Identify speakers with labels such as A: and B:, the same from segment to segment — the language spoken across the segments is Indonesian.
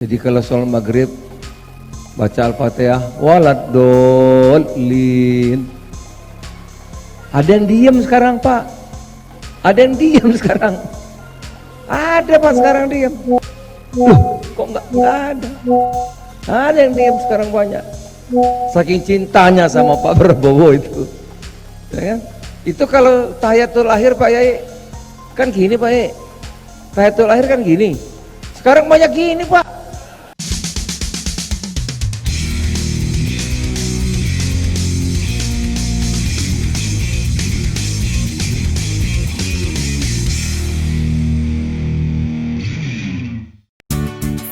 A: Jadi kalau sholat maghrib baca Al-Fatihah waladolin. Ada yang diem sekarang Pak. Ada yang diem sekarang. Ada Pak sekarang diem. Loh, kok nggak ada? Ada yang diem sekarang banyak. Saking cintanya sama Pak Prabowo itu. Ya kan? Itu kalau tahiyatul akhir Pak Yai kan gini Pak Yai. Tahiyatul akhir kan gini. Sekarang banyak gini Pak.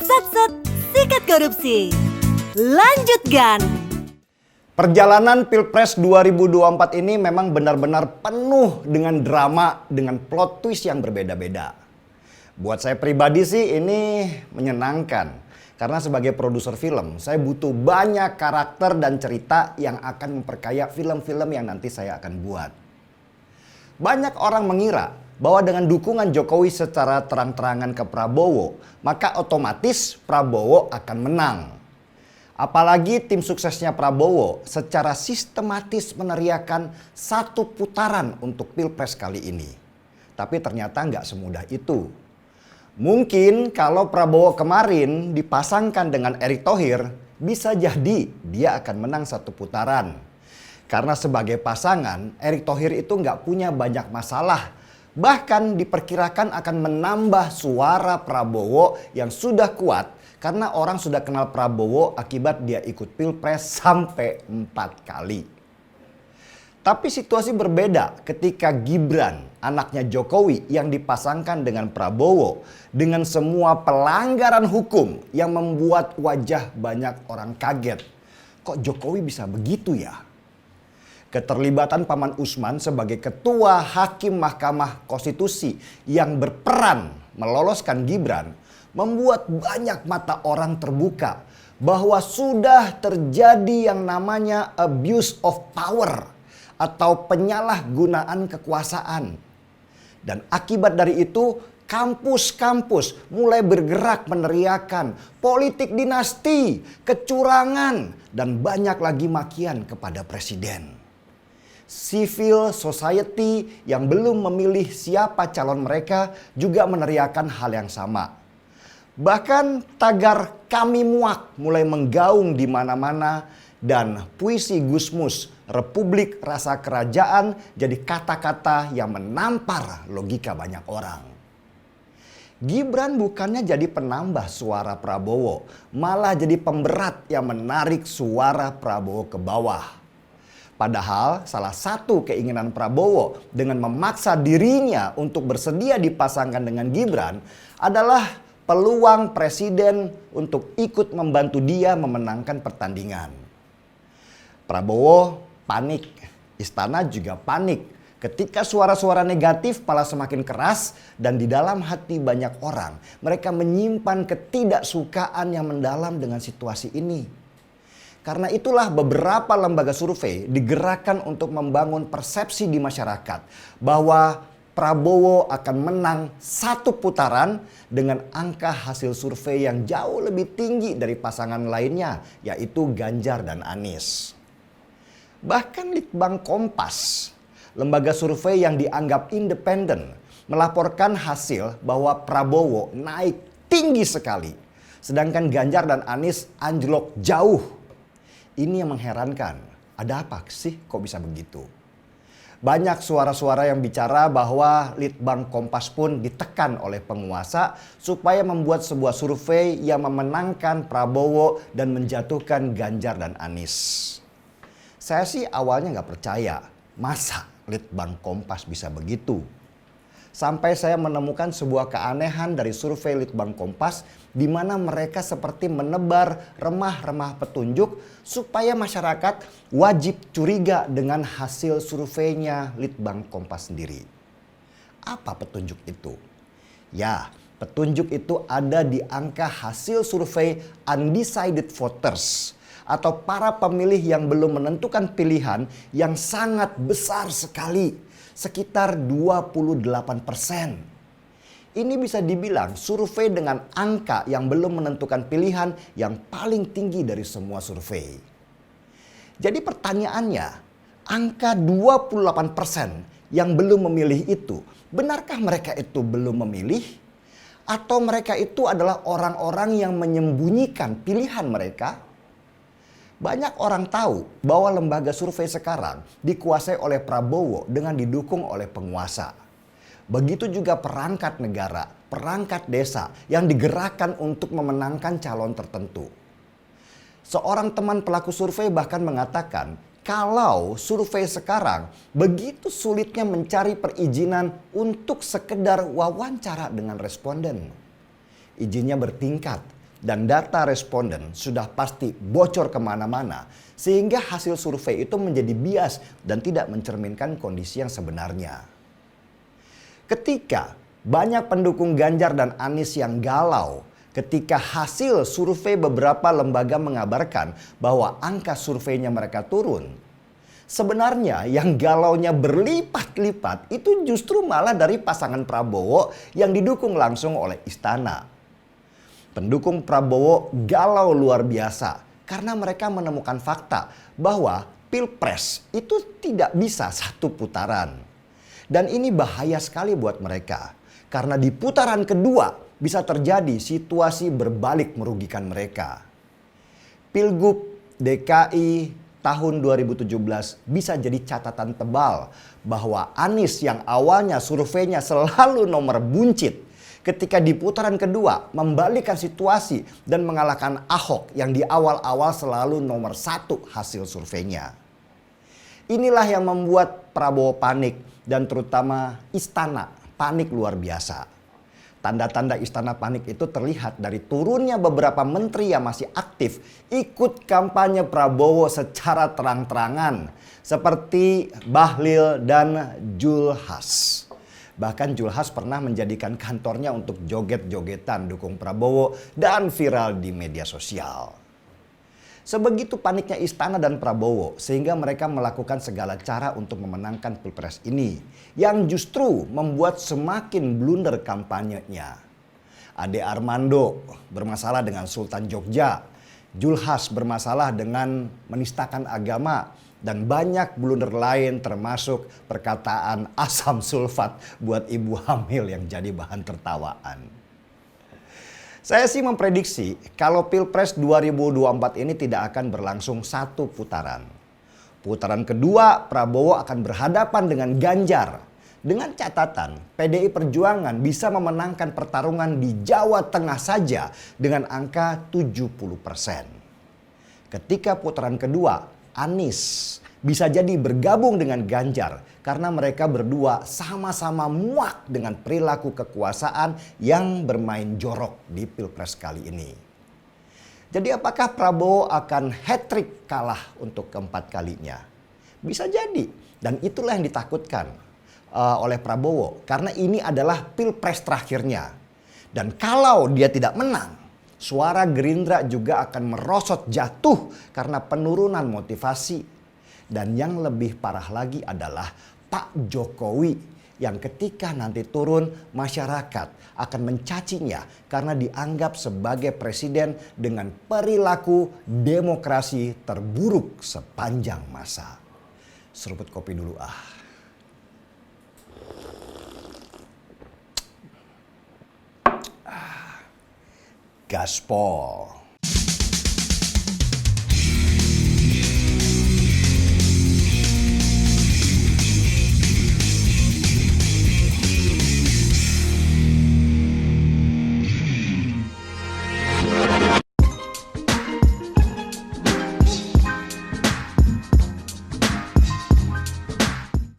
B: Sat-sat, sikat korupsi. Lanjutkan.
C: Perjalanan Pilpres 2024 ini memang benar-benar penuh dengan drama, dengan plot twist yang berbeda-beda. Buat saya pribadi sih ini menyenangkan. Karena sebagai produser film, saya butuh banyak karakter dan cerita yang akan memperkaya film-film yang nanti saya akan buat. Banyak orang mengira bahwa dengan dukungan Jokowi secara terang-terangan ke Prabowo, maka otomatis Prabowo akan menang. Apalagi tim suksesnya Prabowo secara sistematis meneriakan satu putaran untuk Pilpres kali ini. Tapi ternyata nggak semudah itu. Mungkin kalau Prabowo kemarin dipasangkan dengan Erick Thohir, bisa jadi dia akan menang satu putaran. Karena sebagai pasangan, Erick Thohir itu nggak punya banyak masalah. Bahkan diperkirakan akan menambah suara Prabowo yang sudah kuat karena orang sudah kenal Prabowo akibat dia ikut Pilpres sampai 4 kali. Tapi situasi berbeda ketika Gibran, anaknya Jokowi yang dipasangkan dengan Prabowo dengan semua pelanggaran hukum yang membuat wajah banyak orang kaget. Kok Jokowi bisa begitu ya? Keterlibatan Paman Usman sebagai ketua Hakim Mahkamah Konstitusi yang berperan meloloskan Gibran membuat banyak mata orang terbuka bahwa sudah terjadi yang namanya abuse of power atau penyalahgunaan kekuasaan. Dan akibat dari itu kampus-kampus mulai bergerak meneriakan politik dinasti, kecurangan, dan banyak lagi makian kepada presiden. Civil society yang belum memilih siapa calon mereka juga meneriakan hal yang sama. Bahkan tagar "Kami Muak" mulai menggaung di mana-mana dan puisi Gusmus "Republik Rasa Kerajaan" jadi kata-kata yang menampar logika banyak orang. Gibran bukannya jadi penambah suara Prabowo, malah jadi pemberat yang menarik suara Prabowo ke bawah. Padahal salah satu keinginan Prabowo dengan memaksa dirinya untuk bersedia dipasangkan dengan Gibran adalah peluang presiden untuk ikut membantu dia memenangkan pertandingan. Prabowo panik, istana juga panik ketika suara-suara negatif malah semakin keras dan di dalam hati banyak orang mereka menyimpan ketidaksukaan yang mendalam dengan situasi ini. Karena itulah beberapa lembaga survei digerakkan untuk membangun persepsi di masyarakat bahwa Prabowo akan menang satu putaran dengan angka hasil survei yang jauh lebih tinggi dari pasangan lainnya, yaitu Ganjar dan Anies. Bahkan Litbang Kompas, lembaga survei yang dianggap independen, melaporkan hasil bahwa Prabowo naik tinggi sekali, sedangkan Ganjar dan Anies anjlok jauh. Ini yang mengherankan. Ada apa sih kok bisa begitu? Banyak suara-suara yang bicara bahwa Litbang Kompas pun ditekan oleh penguasa supaya membuat sebuah survei yang memenangkan Prabowo dan menjatuhkan Ganjar dan Anies. Saya sih awalnya nggak percaya. Masa Litbang Kompas bisa begitu? Sampai saya menemukan sebuah keanehan dari survei Litbang Kompas di mana mereka seperti menebar remah-remah petunjuk supaya masyarakat wajib curiga dengan hasil surveinya Litbang Kompas sendiri. Apa petunjuk itu? Ya, petunjuk itu ada di angka hasil survei undecided voters atau para pemilih yang belum menentukan pilihan yang sangat besar sekali. Sekitar 28%. ini bisa dibilang survei dengan angka yang belum menentukan pilihan yang paling tinggi dari semua survei. Jadi pertanyaannya, angka 28% yang belum memilih itu, benarkah mereka itu belum memilih? Atau mereka itu adalah orang-orang yang menyembunyikan pilihan mereka? Banyak orang tahu bahwa lembaga survei sekarang dikuasai oleh Prabowo dengan didukung oleh penguasa. Begitu juga perangkat negara, perangkat desa yang digerakkan untuk memenangkan calon tertentu. Seorang teman pelaku survei bahkan mengatakan kalau survei sekarang begitu sulitnya mencari perizinan untuk sekedar wawancara dengan responden. Izinnya bertingkat dan data responden sudah pasti bocor kemana-mana sehingga hasil survei itu menjadi bias dan tidak mencerminkan kondisi yang sebenarnya. Ketika banyak pendukung Ganjar dan Anies yang galau ketika hasil survei beberapa lembaga mengabarkan bahwa angka surveinya mereka turun. Sebenarnya yang galaunya berlipat-lipat itu justru malah dari pasangan Prabowo yang didukung langsung oleh istana. Pendukung Prabowo galau luar biasa karena mereka menemukan fakta bahwa Pilpres itu tidak bisa satu putaran. Dan ini bahaya sekali buat mereka. Karena di putaran kedua bisa terjadi situasi berbalik merugikan mereka. Pilgub DKI tahun 2017 bisa jadi catatan tebal bahwa Anies yang awalnya surveinya selalu nomor buncit, ketika di putaran kedua membalikkan situasi dan mengalahkan Ahok yang di awal-awal selalu nomor 1 hasil surveinya. Inilah yang membuat Prabowo panik dan terutama istana panik luar biasa. Tanda-tanda istana panik itu terlihat dari turunnya beberapa menteri yang masih aktif ikut kampanye Prabowo secara terang-terangan seperti Bahlil dan Julhas. Bahkan Julhas pernah menjadikan kantornya untuk joget-jogetan dukung Prabowo dan viral di media sosial. Sebegitu paniknya istana dan Prabowo sehingga mereka melakukan segala cara untuk memenangkan Pilpres ini yang justru membuat semakin blunder kampanyenya. Ade Armando bermasalah dengan Sultan Jogja, Julhas bermasalah dengan menistakan agama, dan banyak blunder lain termasuk perkataan asam sulfat buat ibu hamil yang jadi bahan tertawaan. Saya sih memprediksi kalau Pilpres 2024 ini tidak akan berlangsung satu putaran. Putaran kedua Prabowo akan berhadapan dengan Ganjar. Dengan catatan PDI Perjuangan bisa memenangkan pertarungan di Jawa Tengah saja dengan angka 70%. Ketika putaran kedua Anies bisa jadi bergabung dengan Ganjar karena mereka berdua sama-sama muak dengan perilaku kekuasaan yang bermain jorok di Pilpres kali ini. Jadi apakah Prabowo akan hat-trick kalah untuk keempat kalinya? Bisa jadi, dan itulah yang ditakutkan oleh Prabowo karena ini adalah Pilpres terakhirnya. Dan kalau dia tidak menang, suara Gerindra juga akan merosot jatuh karena penurunan motivasi. Dan yang lebih parah lagi adalah Pak Jokowi yang ketika nanti turun masyarakat akan mencacinya karena dianggap sebagai presiden dengan perilaku demokrasi terburuk sepanjang masa. Seruput kopi dulu Gaspol.